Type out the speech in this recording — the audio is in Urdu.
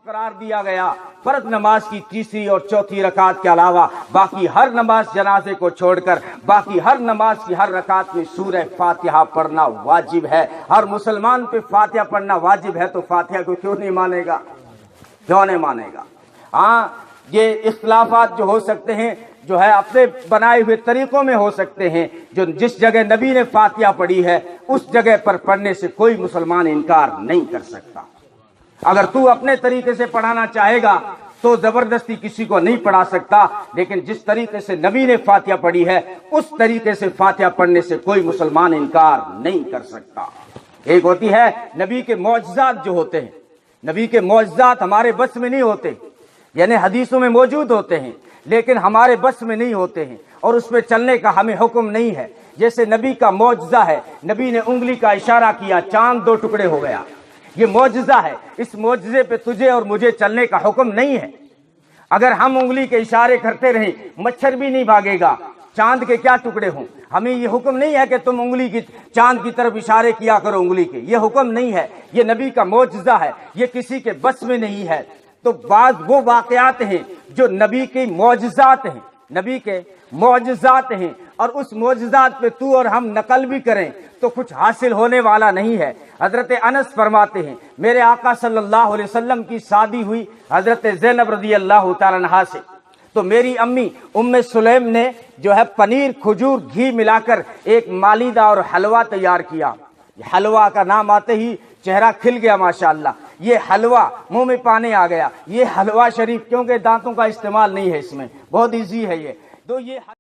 قرار دیا گیا فرض نماز کی تیسری اور چوتھی رکعت کے علاوہ باقی ہر نماز جنازے کو چھوڑ کر باقی ہر نماز کی ہر رکعت میں سورہ فاتحہ پڑھنا واجب ہے. ہر مسلمان پہ فاتحہ پڑھنا واجب ہے تو فاتحہ کو کیوں نہیں مانے گا؟ کیوں نہیں مانے گا؟ ہاں یہ اختلافات جو ہو سکتے ہیں جو ہے اپنے بنائے ہوئے طریقوں میں ہو سکتے ہیں. جو جس جگہ نبی نے فاتحہ پڑھی ہے اس جگہ پر پڑھنے سے کوئی مسلمان انکار نہیں کر سکتا. اگر تو اپنے طریقے سے پڑھانا چاہے گا تو زبردستی کسی کو نہیں پڑھا سکتا، لیکن جس طریقے سے نبی نے فاتحہ پڑھی ہے اس طریقے سے فاتحہ پڑھنے سے کوئی مسلمان انکار نہیں کر سکتا. ایک ہوتی ہے نبی کے معجزات جو ہوتے ہیں، نبی کے معجزات ہمارے بس میں نہیں ہوتے، یعنی حدیثوں میں موجود ہوتے ہیں لیکن ہمارے بس میں نہیں ہوتے ہیں اور اس پہ چلنے کا ہمیں حکم نہیں ہے. جیسے نبی کا معجزہ ہے، نبی نے انگلی کا اشارہ کیا، چاند 2 ٹکڑے ہو گیا، یہ معجزہ ہے. اس معجزے پہ تجھے اور مجھے چلنے کا حکم نہیں ہے. اگر ہم انگلی کے اشارے کرتے رہیں مچھر بھی نہیں بھاگے گا، چاند کے کیا ٹکڑے ہوں. ہمیں یہ حکم نہیں ہے کہ تم انگلی کی چاند کی طرف اشارے کیا کرو انگلی کے، یہ حکم نہیں ہے. یہ نبی کا معجزہ ہے، یہ کسی کے بس میں نہیں ہے. تو بعض وہ واقعات ہیں جو نبی کے معجزات ہیں، نبی کے معجزات ہیں، اور اس معجزات پہ تو اور ہم نقل بھی کریں تو کچھ حاصل ہونے والا نہیں ہے. حضرت انس فرماتے ہیں میرے آقا صلی اللہ علیہ وسلم کی شادی ہوئی حضرت زینب رضی اللہ تعالیٰ عنہا سے، تو میری امی ام سلیم نے جو ہے پنیر، کھجور، گھی ملا کر ایک مالیدہ اور حلوہ تیار کیا. حلوہ کا نام آتے ہی چہرہ کھل گیا ماشاءاللہ. یہ حلوہ منہ میں پانی آ گیا. یہ حلوہ شریف کیونکہ دانتوں کا استعمال نہیں ہے اس میں، بہت ایزی ہے یہ. تو یہ